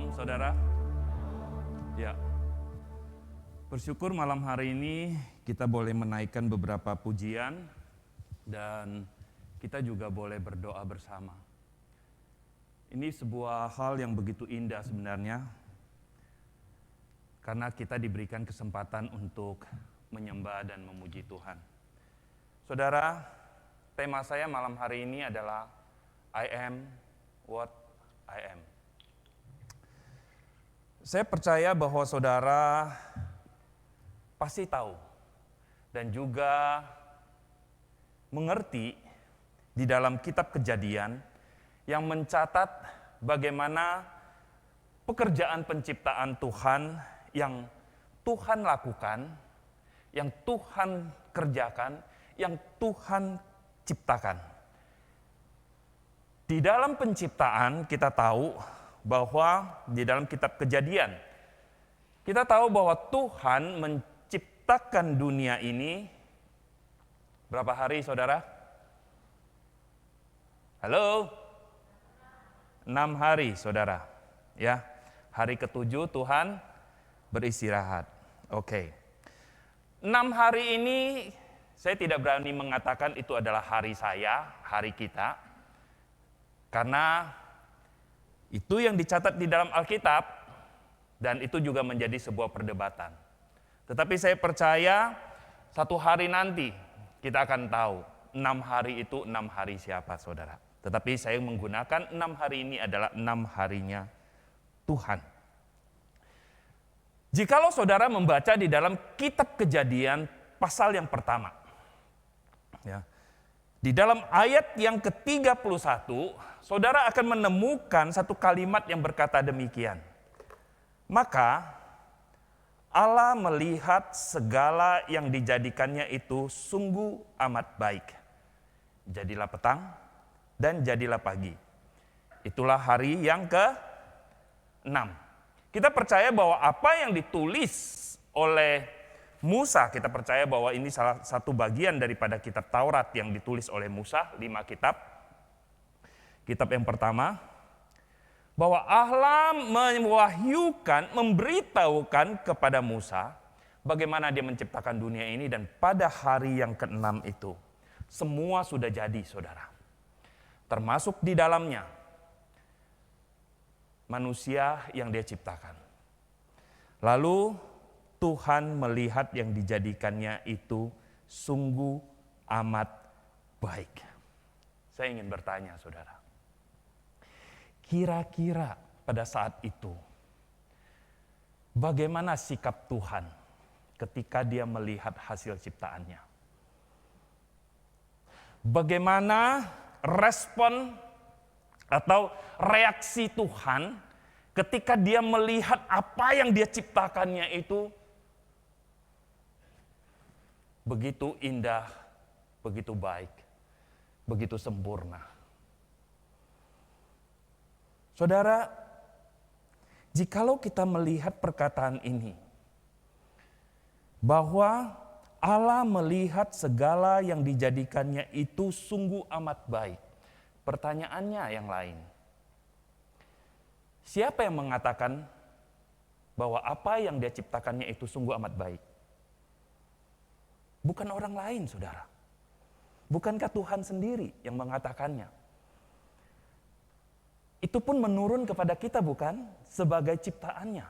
Shalom saudara. Ya, bersyukur malam hari ini kita boleh menaikkan beberapa pujian dan kita juga boleh berdoa bersama. Ini sebuah hal yang begitu indah sebenarnya, karena kita diberikan kesempatan untuk menyembah dan memuji Tuhan. Saudara, tema saya malam hari ini adalah I am what I am. Saya percaya bahwa saudara pasti tahu dan juga mengerti di dalam kitab Kejadian yang mencatat bagaimana pekerjaan penciptaan Tuhan yang Tuhan lakukan, yang Tuhan kerjakan, yang Tuhan ciptakan. Di dalam penciptaan kita tahu bahwa di dalam kitab Kejadian, kita tahu bahwa Tuhan menciptakan dunia ini berapa hari saudara? Halo? 6 hari saudara. Ya, hari ke-7 Tuhan beristirahat. Oke. 6 hari ini saya tidak berani mengatakan itu adalah hari saya, hari kita. Karena itu yang dicatat di dalam Alkitab, dan itu juga menjadi sebuah perdebatan. Tetapi saya percaya satu hari nanti kita akan tahu 6 hari itu 6 hari siapa saudara. Tetapi saya menggunakan 6 hari ini adalah 6 harinya Tuhan. Jikalau saudara membaca di dalam kitab Kejadian pasal yang pertama, ya, di dalam ayat yang ke-31, saudara akan menemukan satu kalimat yang berkata demikian. Maka Allah melihat segala yang dijadikannya itu sungguh amat baik. Jadilah petang dan jadilah pagi. Itulah hari yang ke-6. Kita percaya bahwa apa yang ditulis oleh Musa, kita percaya bahwa ini salah satu bagian daripada kitab Taurat yang ditulis oleh Musa, 5 kitab. Kitab yang pertama, bahwa Allah mewahyukan, memberitahukan kepada Musa bagaimana dia menciptakan dunia ini, dan pada hari yang ke-6 itu semua sudah jadi saudara. Termasuk di dalamnya manusia yang dia ciptakan. Lalu Tuhan melihat yang dijadikannya itu sungguh amat baik. Saya ingin bertanya saudara, kira-kira pada saat itu bagaimana sikap Tuhan ketika dia melihat hasil ciptaannya? Bagaimana respon atau reaksi Tuhan ketika dia melihat apa yang dia ciptakannya itu begitu indah, begitu baik, begitu sempurna. Saudara, jikalau kita melihat perkataan ini, bahwa Allah melihat segala yang dijadikannya itu sungguh amat baik. Pertanyaannya yang lain. Siapa yang mengatakan bahwa apa yang dia ciptakannya itu sungguh amat baik? Bukan orang lain, saudara. Bukankah Tuhan sendiri yang mengatakannya? Itu pun menurun kepada kita, bukan? Sebagai ciptaannya.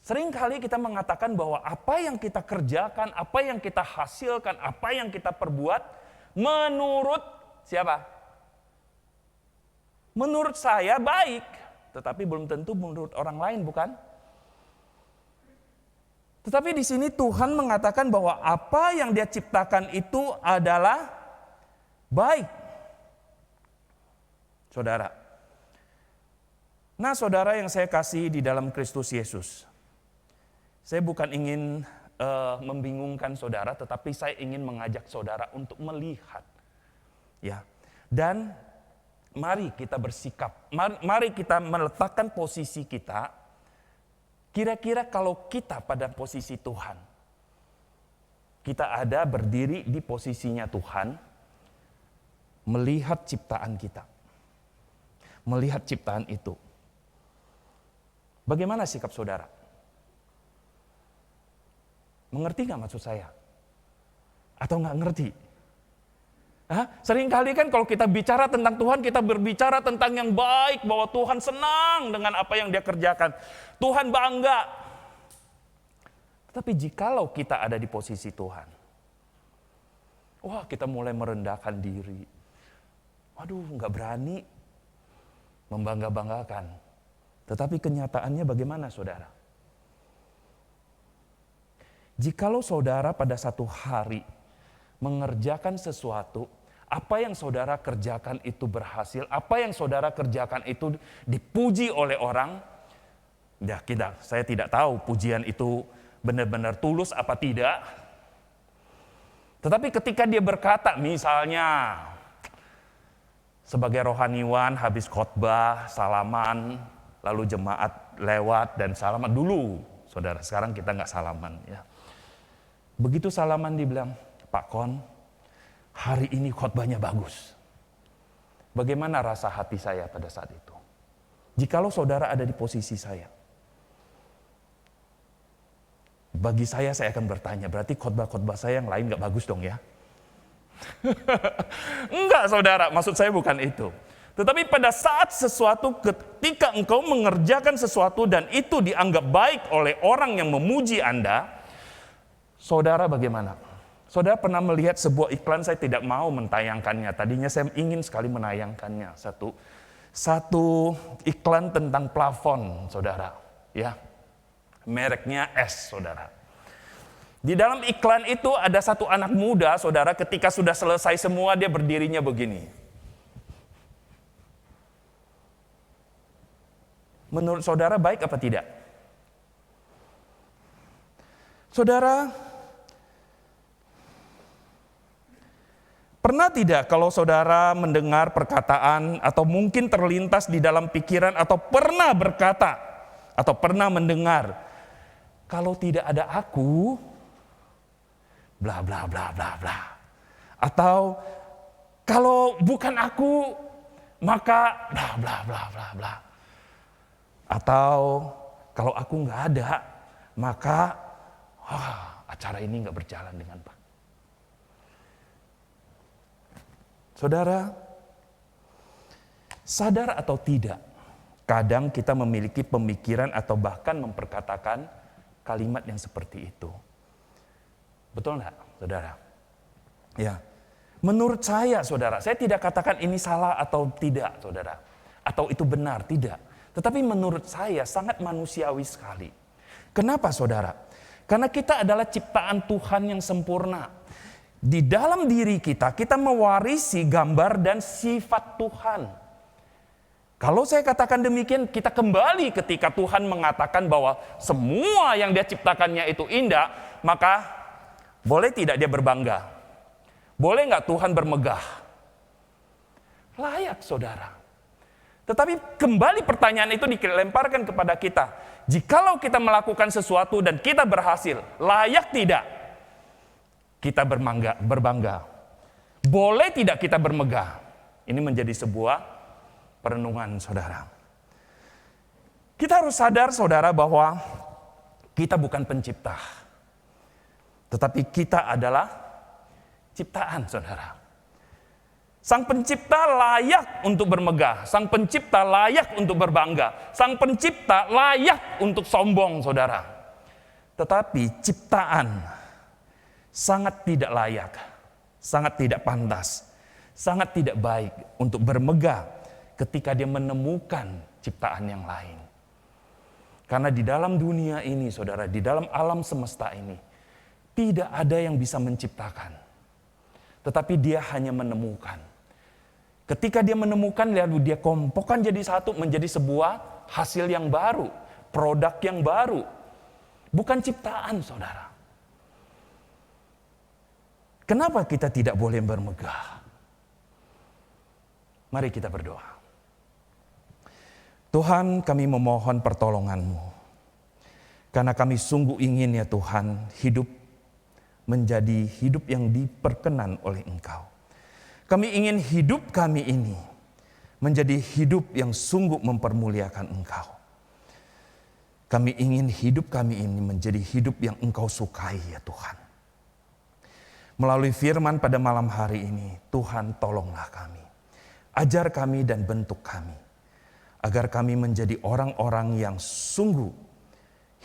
Seringkali kita mengatakan bahwa apa yang kita kerjakan, apa yang kita hasilkan, apa yang kita perbuat, menurut siapa? Menurut saya baik, tetapi belum tentu menurut orang lain, bukan? Tetapi di sini Tuhan mengatakan bahwa apa yang dia ciptakan itu adalah baik. Saudara. Nah, saudara yang saya kasih di dalam Kristus Yesus. Saya bukan ingin membingungkan saudara, tetapi saya ingin mengajak saudara untuk melihat. Ya. Dan mari kita bersikap, mari kita meletakkan posisi kita. Kira-kira kalau kita pada posisi Tuhan, kita ada berdiri di posisinya Tuhan, melihat ciptaan kita, melihat ciptaan itu. Bagaimana sikap saudara? Mengerti nggak maksud saya? Atau nggak ngerti? Seringkali kan kalau kita bicara tentang Tuhan, kita berbicara tentang yang baik, bahwa Tuhan senang dengan apa yang dia kerjakan. Tuhan bangga. Tetapi jikalau kita ada di posisi Tuhan, wah kita mulai merendahkan diri. Waduh, nggak berani membangga-banggakan. Tetapi kenyataannya bagaimana saudara? Jikalau saudara pada satu hari mengerjakan sesuatu, apa yang saudara kerjakan itu berhasil, apa yang saudara kerjakan itu dipuji oleh orang, ya saya tidak tahu pujian itu benar-benar tulus apa tidak. Tetapi ketika dia berkata, misalnya sebagai rohaniwan habis khotbah, salaman, lalu jemaat lewat dan salaman dulu, saudara. Sekarang kita nggak salaman, ya. Begitu salaman dibilang, Pak Kon, hari ini khotbahnya bagus. Bagaimana rasa hati saya pada saat itu? Jikalau saudara ada di posisi saya, bagi saya akan bertanya, berarti khotbah-khotbah saya yang lain gak bagus dong ya? Enggak saudara, maksud saya bukan itu. Tetapi pada saat sesuatu, ketika engkau mengerjakan sesuatu dan itu dianggap baik oleh orang yang memuji Anda, saudara bagaimana? Saudara pernah melihat sebuah iklan, saya tidak mau mentayangkannya. Tadinya saya ingin sekali menayangkannya. Satu iklan tentang plafon, saudara. Ya, mereknya S, saudara. Di dalam iklan itu ada satu anak muda, saudara, ketika sudah selesai semua, dia berdirinya begini. Menurut saudara baik apa tidak? Saudara, pernah tidak kalau saudara mendengar perkataan atau mungkin terlintas di dalam pikiran atau pernah berkata atau pernah mendengar, kalau tidak ada aku, bla bla bla bla bla. Atau kalau bukan aku, maka bla bla bla bla bla. Atau kalau aku nggak ada, maka acara ini nggak berjalan dengan baik. Saudara, sadar atau tidak, kadang kita memiliki pemikiran atau bahkan memperkatakan kalimat yang seperti itu. Betul enggak, saudara? Ya. Menurut saya, saudara, saya tidak katakan ini salah atau tidak, saudara. Atau itu benar, tidak. Tetapi menurut saya sangat manusiawi sekali. Kenapa, saudara? Karena kita adalah ciptaan Tuhan yang sempurna. Di dalam diri kita mewarisi gambar dan sifat Tuhan. Kalau saya katakan demikian, kita kembali ketika Tuhan mengatakan bahwa semua yang dia ciptakannya itu indah, maka boleh tidak dia berbangga? Boleh nggak Tuhan bermegah? Layak, saudara. Tetapi kembali pertanyaan itu dilemparkan kepada kita. Jikalau kita melakukan sesuatu dan kita berhasil, layak tidak kita berbangga? Boleh tidak kita bermegah? Ini menjadi sebuah perenungan, saudara. Kita harus sadar, saudara, bahwa kita bukan pencipta. Tetapi kita adalah ciptaan, saudara. Sang pencipta layak untuk bermegah. Sang pencipta layak untuk berbangga. Sang pencipta layak untuk sombong, saudara. Tetapi ciptaan sangat tidak layak, sangat tidak pantas, sangat tidak baik untuk bermegah ketika dia menemukan ciptaan yang lain. Karena di dalam dunia ini, saudara, di dalam alam semesta ini, tidak ada yang bisa menciptakan. Tetapi dia hanya menemukan. Ketika dia menemukan, lalu dia kompokkan jadi satu, menjadi sebuah hasil yang baru, produk yang baru. Bukan ciptaan, saudara. Kenapa kita tidak boleh bermegah? Mari kita berdoa. Tuhan, kami memohon pertolongan-Mu. Karena kami sungguh ingin, ya Tuhan, hidup menjadi hidup yang diperkenan oleh Engkau. Kami ingin hidup kami ini menjadi hidup yang sungguh mempermuliakan Engkau. Kami ingin hidup kami ini menjadi hidup yang Engkau sukai ya Tuhan. Melalui firman pada malam hari ini, Tuhan tolonglah kami. Ajar kami dan bentuk kami. Agar kami menjadi orang-orang yang sungguh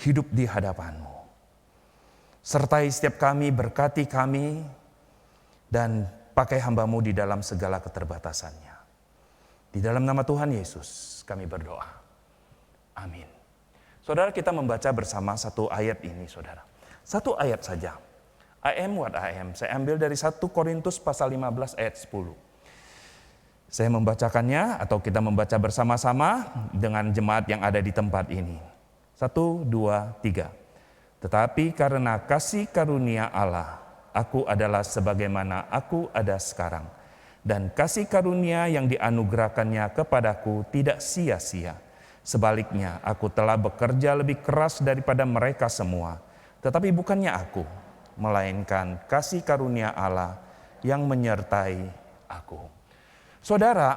hidup di hadapan-Mu. Sertai setiap kami, berkati kami, dan pakai hamba-Mu di dalam segala keterbatasannya. Di dalam nama Tuhan Yesus kami berdoa. Amin. Saudara, kita membaca bersama satu ayat ini, saudara. Satu ayat saja. I am what I am. Saya ambil dari 1 Korintus pasal 15 ayat 10. Saya membacakannya atau kita membaca bersama-sama dengan jemaat yang ada di tempat ini. 1, 2, 3. Tetapi karena kasih karunia Allah, aku adalah sebagaimana aku ada sekarang. Dan kasih karunia yang dianugerahkannya kepadaku tidak sia-sia. Sebaliknya, aku telah bekerja lebih keras daripada mereka semua. Tetapi bukannya aku, melainkan kasih karunia Allah yang menyertai aku. Saudara,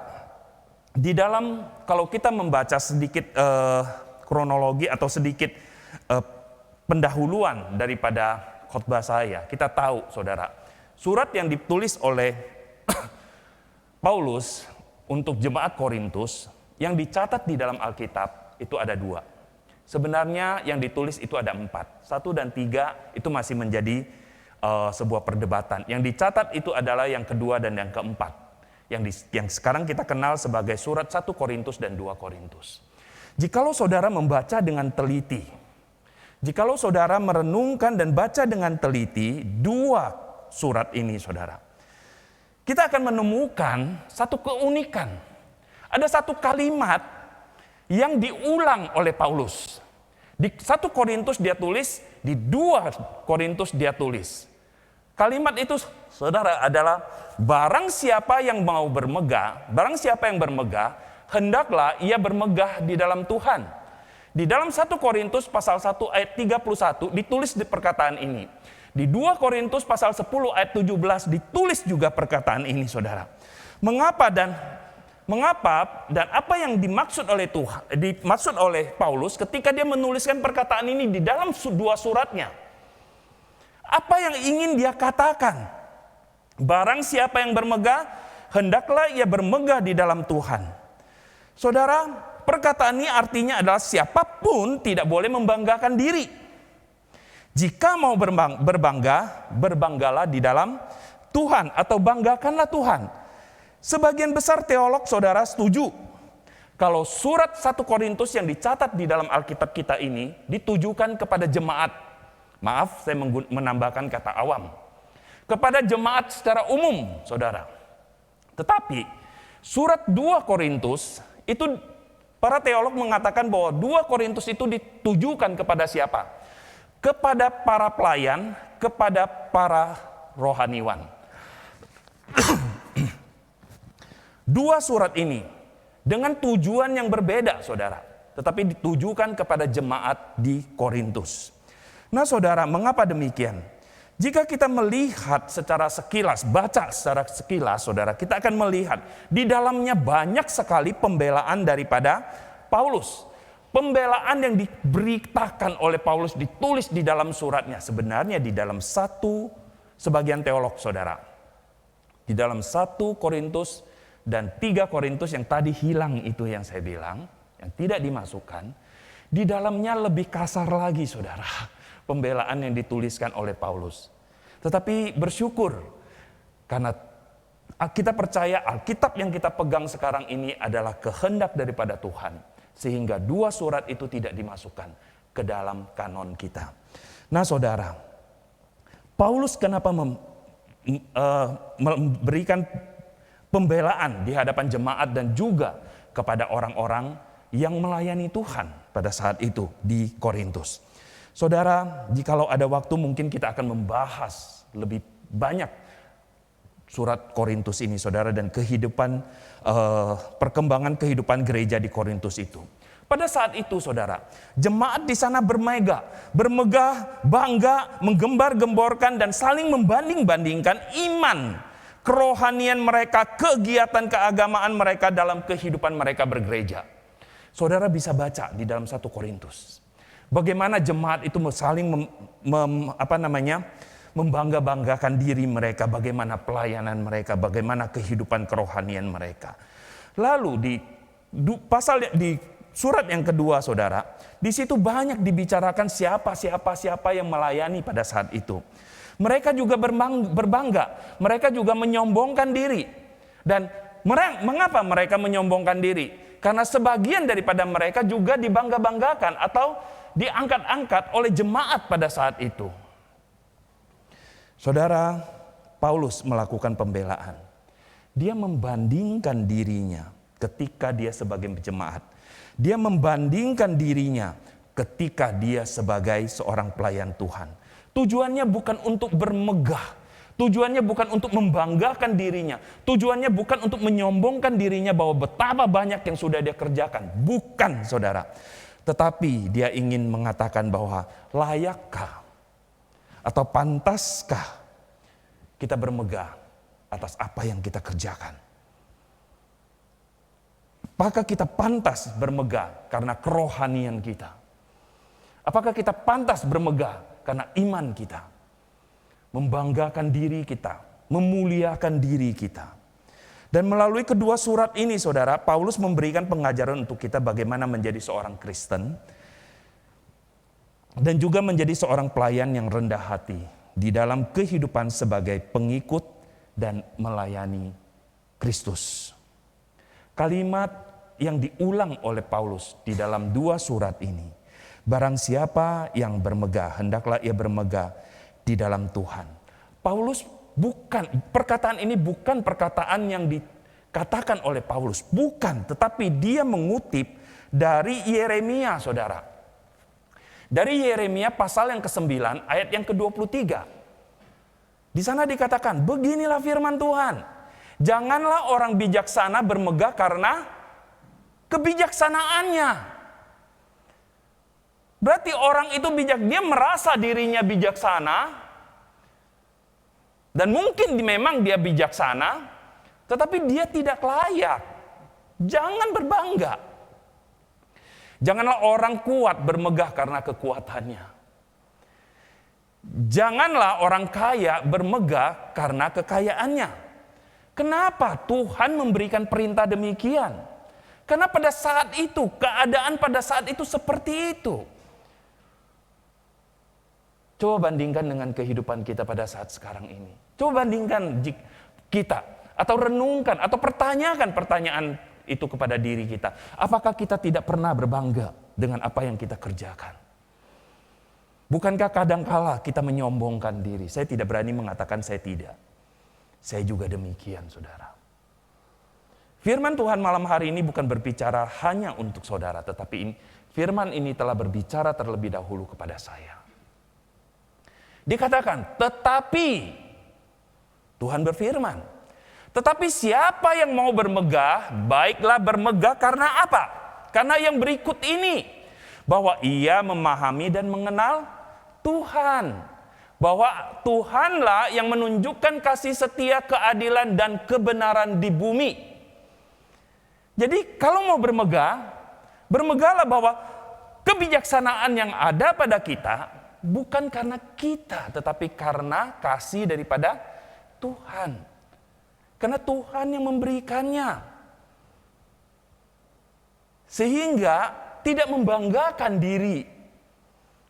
di dalam kalau kita membaca sedikit kronologi atau sedikit pendahuluan daripada khotbah saya, kita tahu saudara, surat yang ditulis oleh Paulus untuk jemaat Korintus, yang dicatat di dalam Alkitab itu ada 2. Sebenarnya yang ditulis itu ada 4. 1 dan 3 itu masih menjadi sebuah perdebatan. Yang dicatat itu adalah yang kedua dan yang keempat. Yang sekarang kita kenal sebagai surat 1 Korintus dan 2 Korintus. Jikalau saudara membaca dengan teliti, jikalau saudara merenungkan dan baca dengan teliti 2 surat ini saudara, kita akan menemukan satu keunikan. Ada satu kalimat yang diulang oleh Paulus. Di 1 Korintus dia tulis, di 2 Korintus dia tulis. Kalimat itu, saudara, adalah barang siapa yang mau bermegah, barang siapa yang bermegah, hendaklah ia bermegah di dalam Tuhan. Di dalam 1 Korintus pasal 1 ayat 31 ditulis di perkataan ini. Di 2 Korintus pasal 10 ayat 17 ditulis juga perkataan ini, saudara. Mengapa dan apa yang dimaksud oleh Paulus ketika dia menuliskan perkataan ini di dalam 2 suratnya? Apa yang ingin dia katakan? Barang siapa yang bermegah, hendaklah ia bermegah di dalam Tuhan. Saudara, perkataan ini artinya adalah siapapun tidak boleh membanggakan diri. Jika mau berbangga, berbanggalah di dalam Tuhan atau banggakanlah Tuhan. Sebagian besar teolog saudara setuju kalau surat 1 Korintus yang dicatat di dalam Alkitab kita ini ditujukan kepada jemaat. Maaf, saya menambahkan kata awam. Kepada jemaat secara umum, saudara. Tetapi surat 2 Korintus itu para teolog mengatakan bahwa 2 Korintus itu ditujukan kepada siapa? Kepada para pelayan, kepada para rohaniwan. 2 surat ini dengan tujuan yang berbeda, saudara, tetapi ditujukan kepada jemaat di Korintus. Nah, saudara, mengapa demikian? Jika kita melihat secara sekilas, baca secara sekilas, saudara, kita akan melihat di dalamnya banyak sekali pembelaan daripada Paulus. Pembelaan yang diberitakan oleh Paulus ditulis di dalam suratnya. Sebenarnya di dalam sebagian teolog, saudara, di dalam 1 Korintus dan 3 Korintus yang tadi hilang itu yang saya bilang, yang tidak dimasukkan, di dalamnya lebih kasar lagi, saudara, pembelaan yang dituliskan oleh Paulus. Tetapi bersyukur karena kita percaya Alkitab yang kita pegang sekarang ini adalah kehendak daripada Tuhan, sehingga 2 surat itu tidak dimasukkan ke dalam kanon kita. Nah, saudara, Paulus kenapa memberikan pembelaan di hadapan jemaat dan juga kepada orang-orang yang melayani Tuhan pada saat itu di Korintus? Saudara, jikalau ada waktu mungkin kita akan membahas lebih banyak surat Korintus ini, saudara, dan perkembangan kehidupan gereja di Korintus itu. Pada saat itu, saudara, jemaat di sana bermegah, bangga, menggembar-gemborkan dan saling membanding-bandingkan iman, kerohanian mereka, kegiatan keagamaan mereka dalam kehidupan mereka bergereja. Saudara bisa baca di dalam 1 Korintus. Bagaimana jemaat itu saling membangga-banggakan diri mereka, bagaimana pelayanan mereka, bagaimana kehidupan kerohanian mereka. Lalu di surat yang kedua, saudara, di situ banyak dibicarakan siapa yang melayani pada saat itu. Mereka juga berbangga, mereka juga menyombongkan diri. Dan mengapa mereka menyombongkan diri? Karena sebagian daripada mereka juga dibangga-banggakan atau diangkat-angkat oleh jemaat pada saat itu. Saudara, Paulus melakukan pembelaan. Dia membandingkan dirinya ketika dia sebagai jemaat. Dia membandingkan dirinya ketika dia sebagai seorang pelayan Tuhan. Tujuannya bukan untuk bermegah. Tujuannya bukan untuk membanggakan dirinya. Tujuannya bukan untuk menyombongkan dirinya bahwa betapa banyak yang sudah dia kerjakan. Bukan, saudara. Tetapi dia ingin mengatakan bahwa layakkah atau pantaskah kita bermegah atas apa yang kita kerjakan? Apakah kita pantas bermegah karena kerohanian kita? Apakah kita pantas bermegah karena iman kita? Membanggakan diri kita, memuliakan diri kita. Dan melalui kedua surat ini, saudara, Paulus memberikan pengajaran untuk kita bagaimana menjadi seorang Kristen dan juga menjadi seorang pelayan yang rendah hati di dalam kehidupan sebagai pengikut dan melayani Kristus. Kalimat yang diulang oleh Paulus di dalam dua surat ini, barang siapa yang bermegah, hendaklah ia bermegah di dalam Tuhan. Perkataan ini bukan perkataan yang dikatakan oleh Paulus, bukan, tetapi dia mengutip dari Yeremia, saudara. Dari Yeremia pasal yang ke-9 ayat yang ke-23. Di sana dikatakan, beginilah firman Tuhan. Janganlah orang bijaksana bermegah karena kebijaksanaannya. Berarti orang itu bijak, dia merasa dirinya bijaksana. Dan mungkin memang dia bijaksana, tetapi dia tidak layak. Jangan berbangga. Janganlah orang kuat bermegah karena kekuatannya. Janganlah orang kaya bermegah karena kekayaannya. Kenapa Tuhan memberikan perintah demikian? Karena pada saat itu, keadaan pada saat itu seperti itu. Coba bandingkan dengan kehidupan kita pada saat sekarang ini. Coba bandingkan kita, atau renungkan, atau pertanyakan pertanyaan itu kepada diri kita. Apakah kita tidak pernah berbangga dengan apa yang kita kerjakan? Bukankah kadangkala kita menyombongkan diri? Saya tidak berani mengatakan saya tidak. Saya juga demikian, saudara. Firman Tuhan malam hari ini bukan berbicara hanya untuk saudara, tetapi firman ini telah berbicara terlebih dahulu kepada saya. Dikatakan, tetapi Tuhan berfirman, tetapi siapa yang mau bermegah, baiklah bermegah karena apa? Karena yang berikut ini, bahwa ia memahami dan mengenal Tuhan. Bahwa Tuhanlah yang menunjukkan kasih setia, keadilan, dan kebenaran di bumi. Jadi kalau mau bermegah, bermegahlah bahwa kebijaksanaan yang ada pada kita, bukan karena kita, tetapi karena kasih daripada Tuhan. Karena Tuhan yang memberikannya. Sehingga tidak membanggakan diri.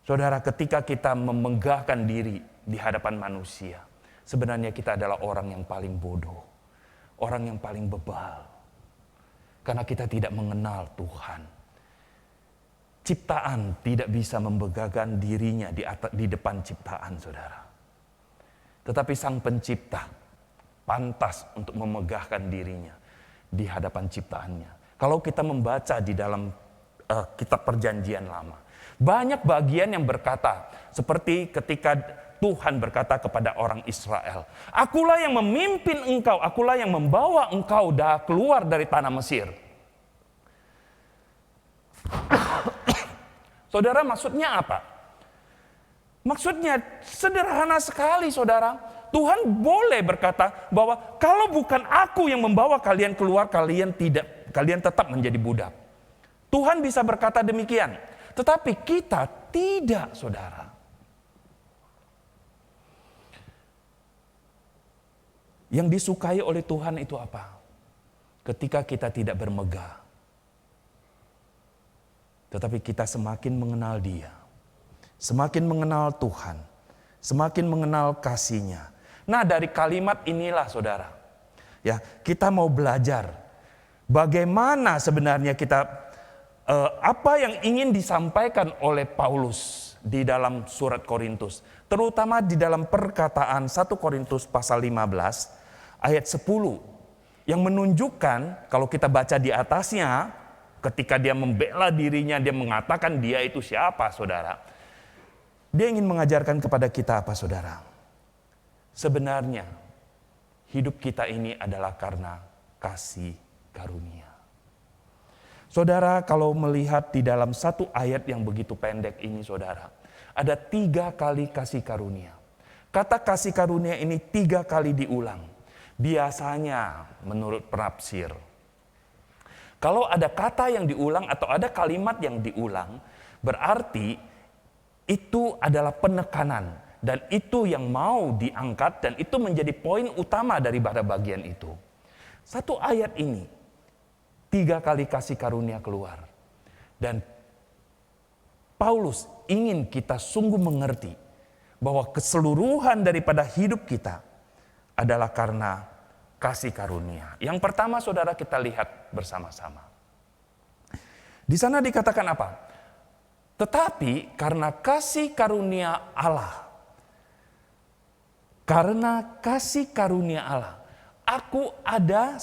Saudara, ketika kita memegahkan diri di hadapan manusia, sebenarnya kita adalah orang yang paling bodoh. Orang yang paling bebal. Karena kita tidak mengenal Tuhan. Ciptaan tidak bisa membanggakan dirinya di depan ciptaan, saudara. Tetapi Sang Pencipta pantas untuk memegahkan dirinya di hadapan ciptaannya. Kalau kita membaca di dalam kitab Perjanjian Lama, banyak bagian yang berkata, seperti ketika Tuhan berkata kepada orang Israel, akulah yang memimpin engkau, akulah yang membawa engkau keluar dari tanah Mesir. Saudara, maksudnya apa? Maksudnya sederhana sekali, saudara. Tuhan boleh berkata bahwa kalau bukan aku yang membawa kalian keluar, kalian tetap menjadi budak. Tuhan bisa berkata demikian. Tetapi kita Tidak, saudara. Yang disukai oleh Tuhan itu apa? Ketika kita tidak bermegah, tetapi kita semakin mengenal Dia, semakin mengenal Tuhan, semakin mengenal kasih-Nya. Nah, dari kalimat inilah saudara, ya, kita mau belajar bagaimana sebenarnya apa yang ingin disampaikan oleh Paulus di dalam surat Korintus, terutama di dalam perkataan 1 Korintus pasal 15 ayat 10 yang menunjukkan, kalau kita baca di atasnya, ketika dia membela dirinya, dia mengatakan dia itu siapa, saudara. Dia ingin mengajarkan kepada kita apa, saudara? Sebenarnya hidup kita ini adalah karena kasih karunia. Saudara, kalau melihat di dalam satu ayat yang begitu pendek ini, saudara, ada 3 kali kasih karunia. Kata kasih karunia ini 3 kali diulang. Biasanya menurut penafsir, kalau ada kata yang diulang atau ada kalimat yang diulang, berarti itu adalah penekanan. Dan itu yang mau diangkat dan itu menjadi poin utama daripada bagian itu. Satu ayat ini, 3 kali kasih karunia keluar. Dan Paulus ingin kita sungguh mengerti bahwa keseluruhan daripada hidup kita adalah karena kasih karunia. Yang pertama, saudara, kita lihat bersama-sama. Di sana dikatakan apa? Tetapi karena kasih karunia Allah, karena kasih karunia Allah, aku adalah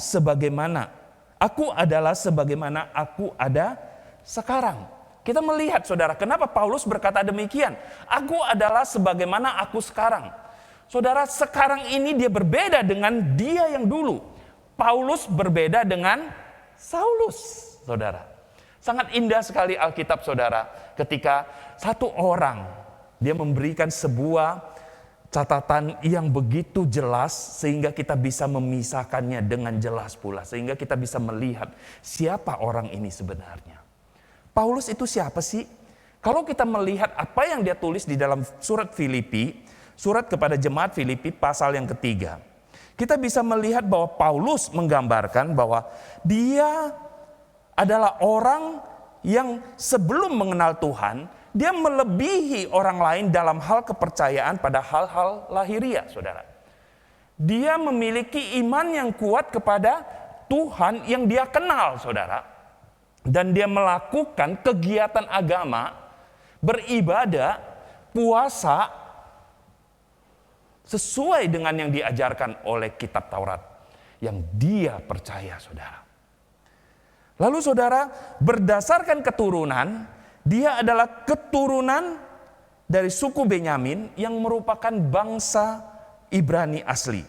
sebagaimana aku ada sekarang. Kita melihat, saudara, kenapa Paulus berkata demikian? Aku adalah sebagaimana aku sekarang. Saudara, sekarang ini dia berbeda dengan dia yang dulu. Paulus berbeda dengan Saulus, saudara. Sangat indah sekali Alkitab, saudara, ketika satu orang dia memberikan sebuah catatan yang begitu jelas sehingga kita bisa memisahkannya dengan jelas pula, sehingga kita bisa melihat siapa orang ini sebenarnya. Paulus itu siapa sih? Kalau kita melihat apa yang dia tulis di dalam surat Filipi, surat kepada jemaat Filipi pasal yang ketiga, kita bisa melihat bahwa Paulus menggambarkan bahwa dia adalah orang yang sebelum mengenal Tuhan, dia melebihi orang lain dalam hal kepercayaan pada hal-hal lahiriah, saudara. Dia memiliki iman yang kuat kepada Tuhan yang dia kenal, saudara. Dan dia melakukan kegiatan agama, beribadah, puasa, sesuai dengan yang diajarkan oleh kitab Taurat yang dia percaya, saudara. Lalu saudara, berdasarkan keturunan, dia adalah keturunan dari suku Benyamin yang merupakan bangsa Ibrani asli.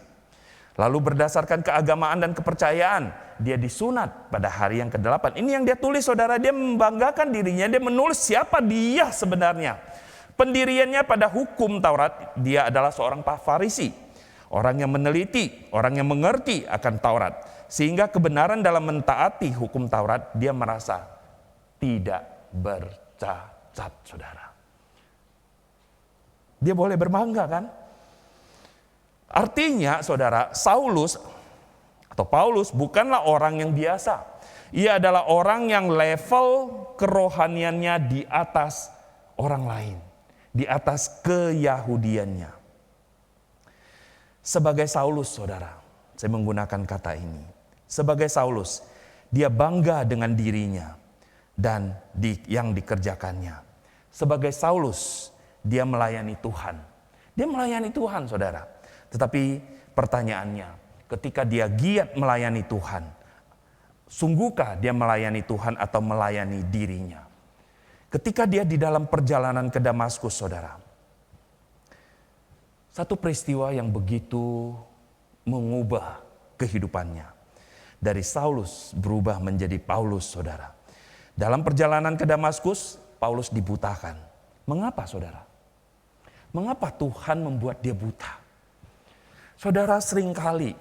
Lalu berdasarkan keagamaan dan kepercayaan, dia disunat pada hari yang ke-8. Ini yang dia tulis, saudara, dia membanggakan dirinya, dia menulis siapa dia sebenarnya. Pendiriannya pada hukum Taurat, dia adalah seorang Farisi, orang yang meneliti, orang yang mengerti akan Taurat, sehingga kebenaran dalam mentaati hukum Taurat dia merasa tidak bercacat, saudara. Dia boleh berbangga, kan? Artinya, saudara, Saulus atau Paulus bukanlah orang yang biasa. Ia adalah orang yang level kerohaniannya di atas orang lain, di atas keyahudiannya. Sebagai Saulus, saudara, saya menggunakan kata ini. Sebagai Saulus, dia bangga dengan dirinya dan yang dikerjakannya. Sebagai Saulus, dia melayani Tuhan. Dia melayani Tuhan, saudara. Tetapi pertanyaannya, ketika dia giat melayani Tuhan, sungguhkah dia melayani Tuhan atau melayani dirinya? Ketika dia di dalam perjalanan ke Damaskus, saudara, satu peristiwa yang begitu mengubah kehidupannya. Dari Saulus berubah menjadi Paulus, saudara. Dalam perjalanan ke Damaskus, Paulus dibutakan. Mengapa, saudara? Mengapa Tuhan membuat dia buta? Saudara, seringkali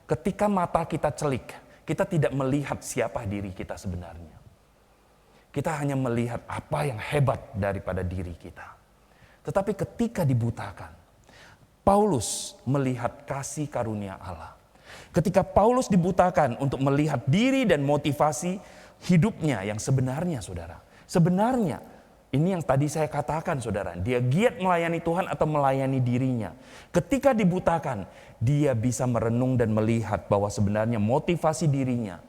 ketika mata kita celik, kita tidak melihat siapa diri kita sebenarnya. Kita hanya melihat apa yang hebat daripada diri kita. Tetapi ketika dibutakan, Paulus melihat kasih karunia Allah. Ketika Paulus dibutakan untuk melihat diri dan motivasi hidupnya yang sebenarnya, saudara. Sebenarnya, ini yang tadi saya katakan, saudara. Dia giat melayani Tuhan atau melayani dirinya. Ketika dibutakan, dia bisa merenung dan melihat bahwa sebenarnya motivasi dirinya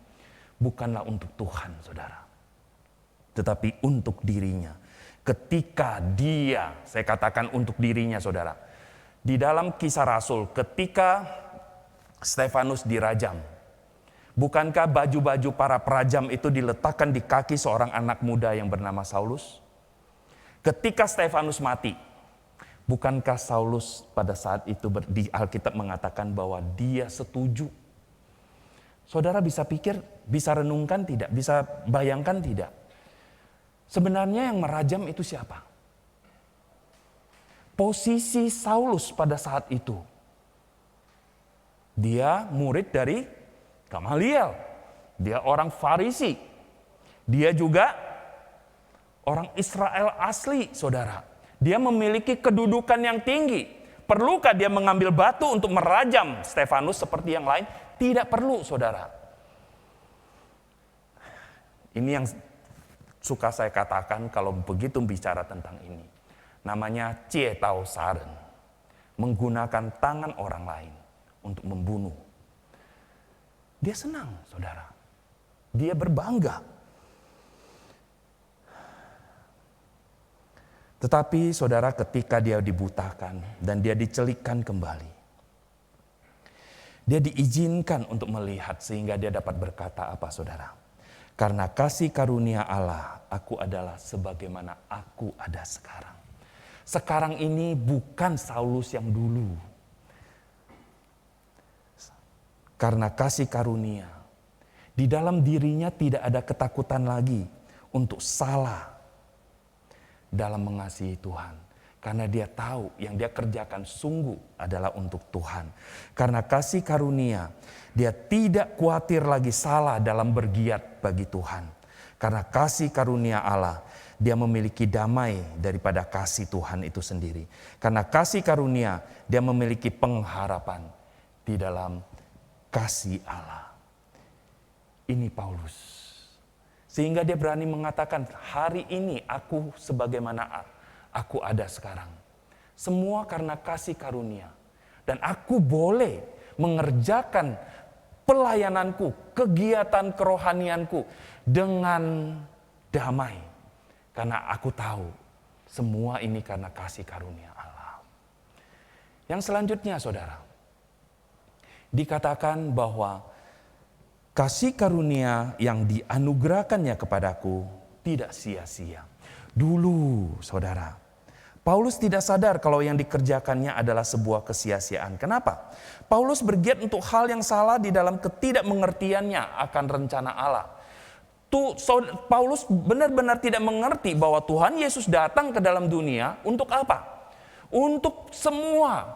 bukanlah untuk Tuhan, saudara. Tetapi untuk dirinya. Ketika dia, saya katakan untuk dirinya, saudara. Di dalam Kisah Rasul, ketika Stefanus dirajam, bukankah baju-baju para perajam itu diletakkan di kaki seorang anak muda yang bernama Saulus? Ketika Stefanus mati, bukankah Saulus pada saat itu di Alkitab mengatakan bahwa dia setuju? Saudara bisa pikir, bisa renungkan tidak? Bisa bayangkan tidak? Sebenarnya yang merajam itu siapa? Posisi Saulus pada saat itu. Dia murid dari Gamaliel. Dia orang Farisi. Dia juga orang Israel asli, saudara. Dia memiliki kedudukan yang tinggi. Perlukah dia mengambil batu untuk merajam Stefanus seperti yang lain? Tidak perlu, saudara. Ini yang suka saya katakan kalau begitu bicara tentang ini. Namanya cie tau saren. Menggunakan tangan orang lain untuk membunuh. Dia senang, saudara. Dia berbangga. Tetapi saudara, ketika dia dibutakan dan dia dicelikkan kembali, dia diizinkan untuk melihat sehingga dia dapat berkata apa, saudara? Karena kasih karunia Allah, aku adalah sebagaimana aku ada sekarang. Sekarang ini bukan Saulus yang dulu. Karena kasih karunia, di dalam dirinya tidak ada ketakutan lagi untuk salah dalam mengasihi Tuhan. Karena dia tahu yang dia kerjakan sungguh adalah untuk Tuhan. Karena kasih karunia, dia tidak khawatir lagi salah dalam bergiat bagi Tuhan. Karena kasih karunia Allah, dia memiliki damai daripada kasih Tuhan itu sendiri. Karena kasih karunia, dia memiliki pengharapan di dalam kasih Allah. Ini Paulus. Sehingga dia berani mengatakan, hari ini aku sebagaimana aku ada sekarang. Semua karena kasih karunia. Dan aku boleh mengerjakan pelayananku, kegiatan kerohanianku dengan damai. Karena aku tahu semua ini karena kasih karunia Allah. Yang selanjutnya, saudara, dikatakan bahwa kasih karunia yang dianugerahkannya kepadaku tidak sia-sia. Dulu, saudara, Paulus tidak sadar kalau yang dikerjakannya adalah sebuah kesia-siaan. Kenapa? Paulus bergiat untuk hal yang salah di dalam ketidakmengertiannya akan rencana Allah. Paulus benar-benar tidak mengerti bahwa Tuhan Yesus datang ke dalam dunia untuk apa? Untuk semua,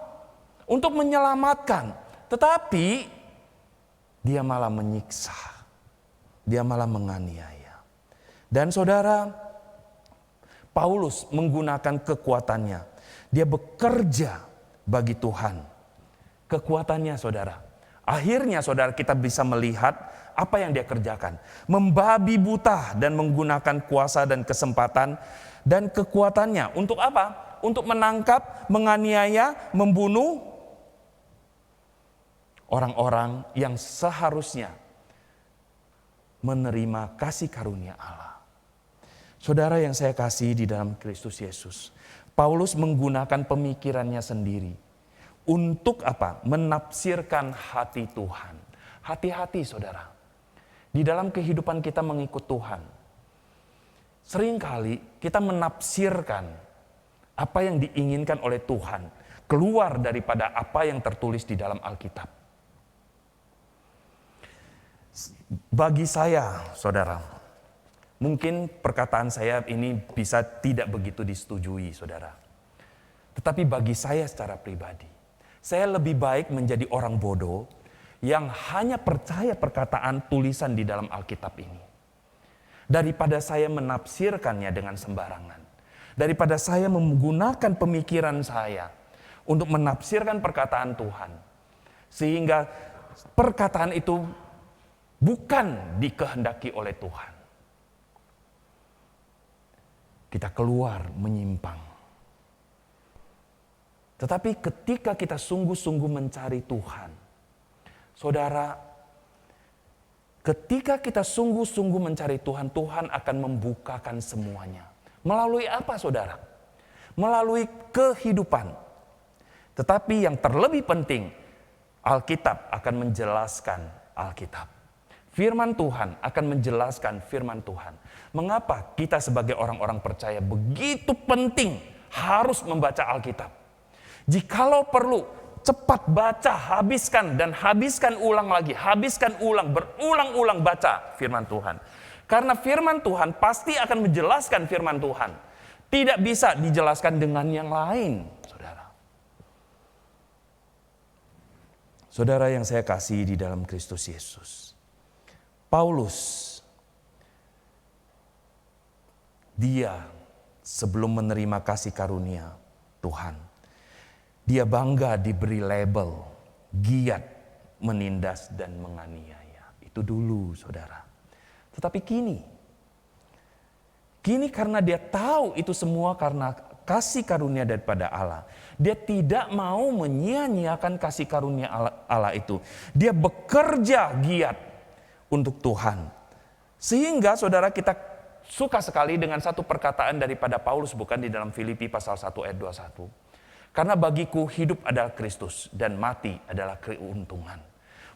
untuk menyelamatkan. Tetapi dia malah menyiksa, dia malah menganiaya. Dan saudara, Paulus menggunakan kekuatannya. Dia bekerja bagi Tuhan. Kekuatannya, saudara. Akhirnya, saudara, kita bisa melihat apa yang dia kerjakan. Membabi buta dan menggunakan kuasa dan kesempatan dan kekuatannya. Untuk apa? Untuk menangkap, menganiaya, membunuh orang-orang yang seharusnya menerima kasih karunia Allah. Saudara yang saya kasih di dalam Kristus Yesus, Paulus menggunakan pemikirannya sendiri untuk apa? Menafsirkan hati Tuhan. Hati-hati, saudara. Di dalam kehidupan kita mengikut Tuhan, seringkali kita menafsirkan apa yang diinginkan oleh Tuhan keluar daripada apa yang tertulis di dalam Alkitab. Bagi saya, saudara, mungkin perkataan saya ini bisa tidak begitu disetujui, saudara. Tetapi bagi saya secara pribadi, saya lebih baik menjadi orang bodoh yang hanya percaya perkataan tulisan di dalam Alkitab ini. daripada saya menafsirkannya dengan sembarangan. Daripada saya menggunakan pemikiran saya untuk menafsirkan perkataan Tuhan. Sehingga perkataan itu bukan dikehendaki oleh Tuhan. Kita keluar menyimpang. Tetapi ketika kita sungguh-sungguh mencari Tuhan, saudara, ketika kita sungguh-sungguh mencari Tuhan, Tuhan akan membukakan semuanya. Melalui apa, saudara? Melalui kehidupan. Tetapi yang terlebih penting, Alkitab akan menjelaskan Alkitab. Firman Tuhan akan menjelaskan firman Tuhan. Mengapa kita sebagai orang-orang percaya begitu penting harus membaca Alkitab? Jikalau perlu, cepat baca, habiskan dan habiskan ulang lagi. Habiskan ulang, berulang-ulang baca firman Tuhan. Karena firman Tuhan pasti akan menjelaskan firman Tuhan. Tidak bisa dijelaskan dengan yang lain, saudara. Saudara yang saya kasih di dalam Kristus Yesus. Paulus, dia sebelum menerima kasih karunia Tuhan, dia bangga diberi label giat, menindas dan menganiaya. Itu dulu, saudara. Tetapi kini karena dia tahu itu semua karena kasih karunia daripada Allah, dia tidak mau menyia-nyiakan kasih karunia Allah itu. Dia bekerja giat untuk Tuhan. Sehingga saudara, kita suka sekali dengan satu perkataan daripada Paulus, bukan di dalam Filipi pasal 1 ayat 21. Karena bagiku hidup adalah Kristus dan mati adalah keuntungan.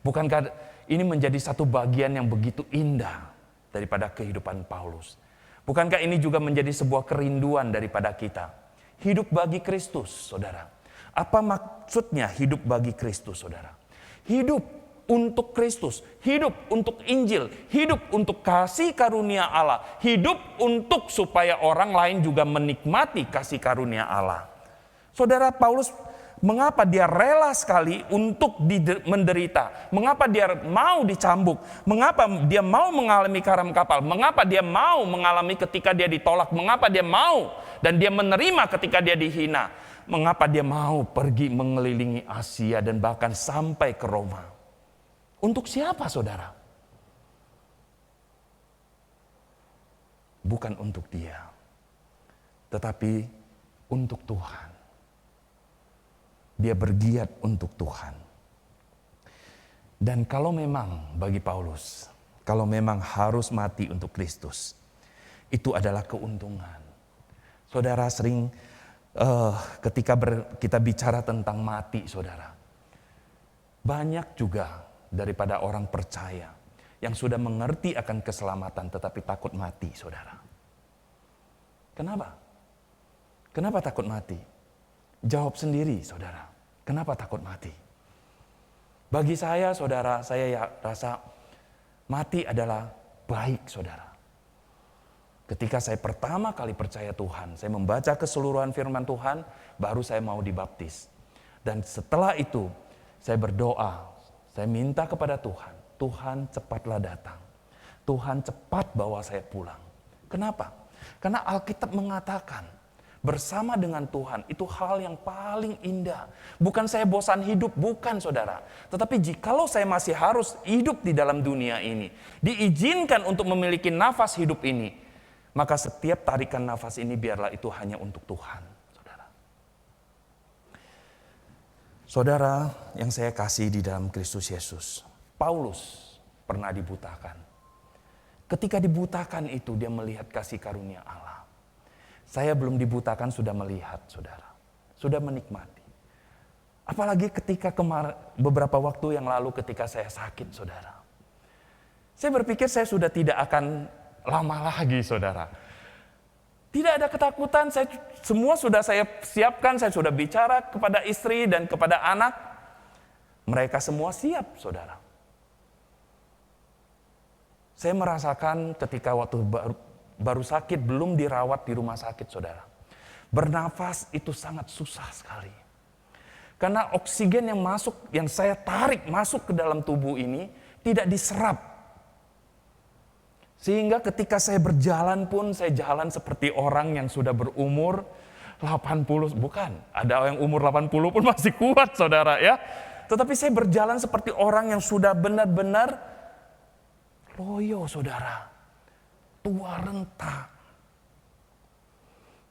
Bukankah ini menjadi satu bagian yang begitu indah daripada kehidupan Paulus? Bukankah ini juga menjadi sebuah kerinduan daripada kita? Hidup bagi Kristus, saudara. Apa maksudnya hidup bagi Kristus, saudara? Hidup untuk Kristus, hidup untuk Injil, hidup untuk kasih karunia Allah, hidup untuk supaya orang lain juga menikmati kasih karunia Allah. Saudara, Paulus, mengapa dia rela sekali untuk menderita? Mengapa dia mau dicambuk? Mengapa dia mau mengalami karam kapal? Mengapa dia mau mengalami ketika dia ditolak? Mengapa dia mau dan dia menerima ketika dia dihina? Mengapa dia mau pergi mengelilingi Asia dan bahkan sampai ke Roma? Untuk siapa, saudara? Bukan untuk dia, tetapi untuk Tuhan. Dia bergiat untuk Tuhan. Dan kalau memang bagi Paulus, kalau memang harus mati untuk Kristus, itu adalah keuntungan. Saudara, sering ketika kita bicara tentang mati, saudara, banyak juga daripada orang percaya yang sudah mengerti akan keselamatan tetapi takut mati, saudara. Kenapa? Kenapa takut mati? Jawab sendiri, saudara. Kenapa takut mati? Bagi saya, saudara, saya rasa mati adalah baik, saudara. Ketika saya pertama kali percaya Tuhan, saya membaca keseluruhan firman Tuhan, baru saya mau dibaptis. Dan setelah itu, saya berdoa, saya minta kepada Tuhan, Tuhan cepatlah datang. Tuhan cepat bawa saya pulang. Kenapa? Karena Alkitab mengatakan, bersama dengan Tuhan itu hal yang paling indah. Bukan saya bosan hidup, bukan, saudara. Tetapi jikalau saya masih harus hidup di dalam dunia ini, diizinkan untuk memiliki nafas hidup ini, maka setiap tarikan nafas ini biarlah itu hanya untuk Tuhan, saudara. Saudara yang saya kasih di dalam Kristus Yesus, Paulus pernah dibutakan. Ketika dibutakan itu dia melihat kasih karunia Allah. Saya belum dibutakan sudah melihat, saudara. Sudah menikmati. Apalagi ketika beberapa waktu yang lalu ketika saya sakit, saudara. Saya berpikir saya sudah tidak akan lama lagi, saudara. Tidak ada ketakutan, semua sudah saya siapkan, saya sudah bicara kepada istri dan kepada anak. Mereka semua siap, saudara. Saya merasakan ketika waktu baru sakit, belum dirawat di rumah sakit, saudara. Bernafas itu sangat susah sekali. Karena oksigen yang saya tarik masuk ke dalam tubuh ini tidak diserap. Sehingga ketika saya berjalan pun saya jalan seperti orang yang sudah berumur 80, bukan. Ada yang umur 80 pun masih kuat saudara ya. Tetapi saya berjalan seperti orang yang sudah benar-benar loyo saudara. Tua renta.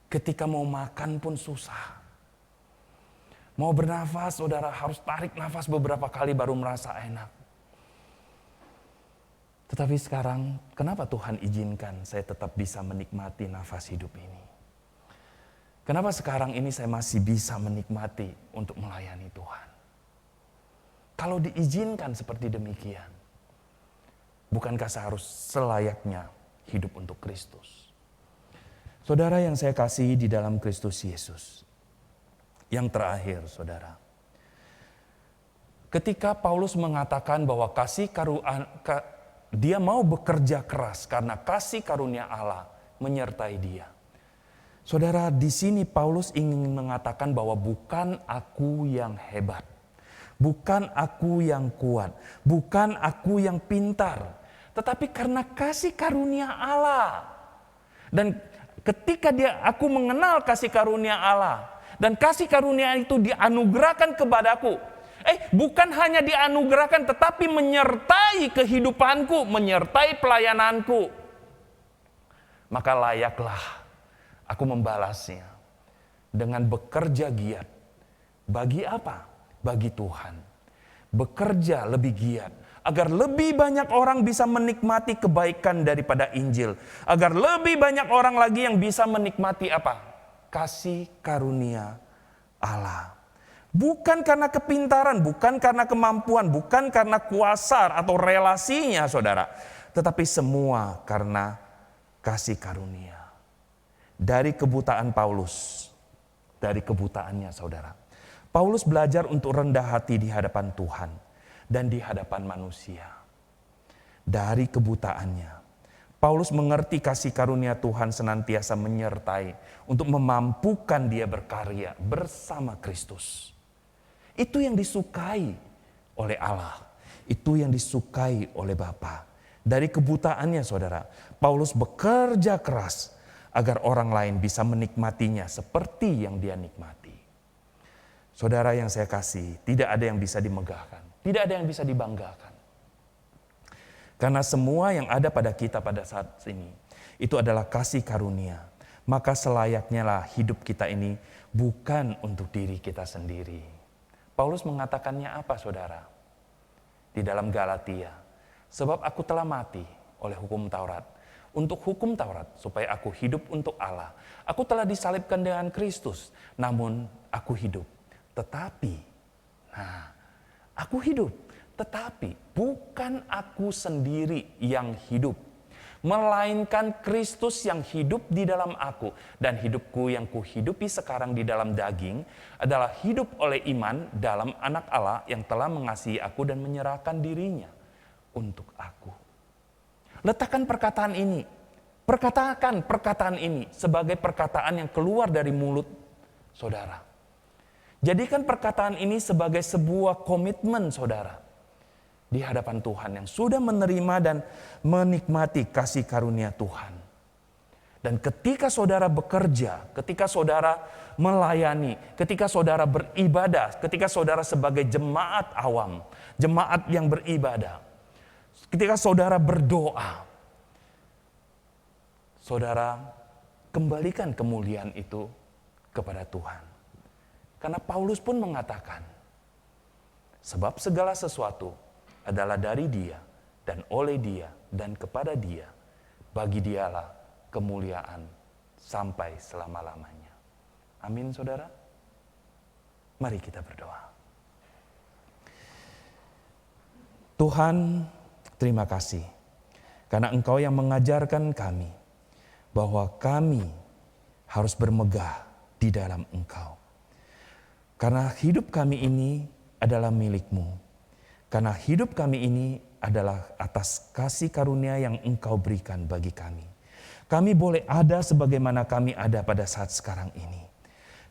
Ketika mau makan pun susah. Mau bernafas saudara harus tarik nafas beberapa kali baru merasa enak. Tetapi sekarang, kenapa Tuhan izinkan saya tetap bisa menikmati nafas hidup ini? Kenapa sekarang ini saya masih bisa menikmati untuk melayani Tuhan? Kalau diizinkan seperti demikian, bukankah saya harus selayaknya hidup untuk Kristus? Saudara yang saya kasihi di dalam Kristus Yesus. Yang terakhir, saudara. Ketika Paulus mengatakan bahwa dia mau bekerja keras karena kasih karunia Allah menyertai dia. Saudara, di sini Paulus ingin mengatakan bahwa bukan aku yang hebat, bukan aku yang kuat, bukan aku yang pintar, tetapi karena kasih karunia Allah. Dan ketika aku mengenal kasih karunia Allah dan kasih karunia itu dianugerahkan kepadaku, bukan hanya dianugerahkan tetapi menyertai kehidupanku, menyertai pelayananku. Maka layaklah aku membalasnya dengan bekerja giat. Bagi apa? Bagi Tuhan. Bekerja lebih giat agar lebih banyak orang bisa menikmati kebaikan daripada Injil. Agar lebih banyak orang lagi yang bisa menikmati apa? Kasih karunia Allah. Bukan karena kepintaran, bukan karena kemampuan, bukan karena kuasa atau relasinya saudara. Tetapi semua karena kasih karunia. Dari kebutaan Paulus, dari kebutaannya saudara. Paulus belajar untuk rendah hati di hadapan Tuhan dan di hadapan manusia. Dari kebutaannya. Paulus mengerti kasih karunia Tuhan senantiasa menyertai untuk memampukan dia berkarya bersama Kristus. Itu yang disukai oleh Allah. Itu yang disukai oleh Bapa. Dari kebutaannya saudara, Paulus bekerja keras agar orang lain bisa menikmatinya seperti yang dia nikmati. Saudara yang saya kasih, tidak ada yang bisa dimegahkan. Tidak ada yang bisa dibanggakan. Karena semua yang ada pada kita pada saat ini, itu adalah kasih karunia. Maka selayaknya lah hidup kita ini bukan untuk diri kita sendiri. Paulus mengatakannya apa saudara? Di dalam Galatia. Sebab aku telah mati oleh hukum Taurat. Untuk hukum Taurat supaya aku hidup untuk Allah. Aku telah disalibkan dengan Kristus. Namun aku hidup. Aku hidup. Tetapi bukan aku sendiri yang hidup. Melainkan Kristus yang hidup di dalam aku. Dan hidupku yang kuhidupi sekarang di dalam daging adalah hidup oleh iman dalam anak Allah yang telah mengasihi aku dan menyerahkan dirinya untuk aku. Letakkan perkataan ini. Perkatakan perkataan ini sebagai perkataan yang keluar dari mulut saudara. Jadikan perkataan ini sebagai sebuah komitmen saudara. Di hadapan Tuhan yang sudah menerima dan menikmati kasih karunia Tuhan. Dan ketika saudara bekerja, ketika saudara melayani, ketika saudara beribadah, ketika saudara sebagai jemaat awam, jemaat yang beribadah, ketika saudara berdoa, saudara kembalikan kemuliaan itu kepada Tuhan. Karena Paulus pun mengatakan, sebab segala sesuatu adalah dari Dia dan oleh Dia dan kepada Dia. Bagi Dialah kemuliaan sampai selama-lamanya. Amin saudara. Mari kita berdoa. Tuhan, terima kasih. Karena Engkau yang mengajarkan kami bahwa kami harus bermegah di dalam Engkau. Karena hidup kami ini adalah milik-Mu. Karena hidup kami ini adalah atas kasih karunia yang Engkau berikan bagi kami. Kami boleh ada sebagaimana kami ada pada saat sekarang ini.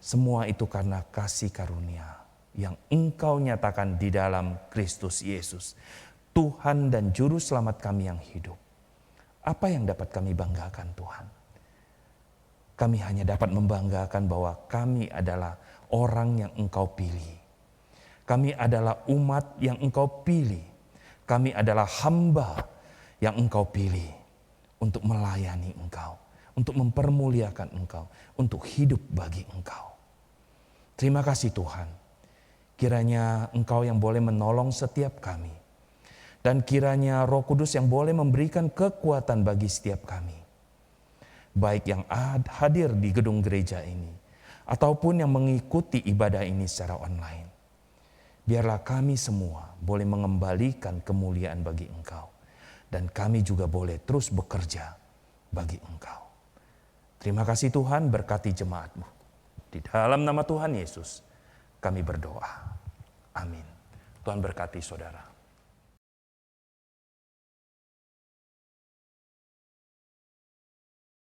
Semua itu karena kasih karunia yang Engkau nyatakan di dalam Kristus Yesus. Tuhan dan Juru Selamat kami yang hidup. Apa yang dapat kami banggakan Tuhan? Kami hanya dapat membanggakan bahwa kami adalah orang yang Engkau pilih. Kami adalah umat yang Engkau pilih. Kami adalah hamba yang Engkau pilih untuk melayani Engkau, untuk mempermuliakan Engkau, untuk hidup bagi Engkau. Terima kasih Tuhan. Kiranya Engkau yang boleh menolong setiap kami. Dan kiranya Roh Kudus yang boleh memberikan kekuatan bagi setiap kami. Baik yang hadir di gedung gereja ini, ataupun yang mengikuti ibadah ini secara online. Biarlah kami semua boleh mengembalikan kemuliaan bagi Engkau. Dan kami juga boleh terus bekerja bagi Engkau. Terima kasih Tuhan, berkati jemaat-Mu. Di dalam nama Tuhan Yesus kami berdoa. Amin. Tuhan berkati saudara.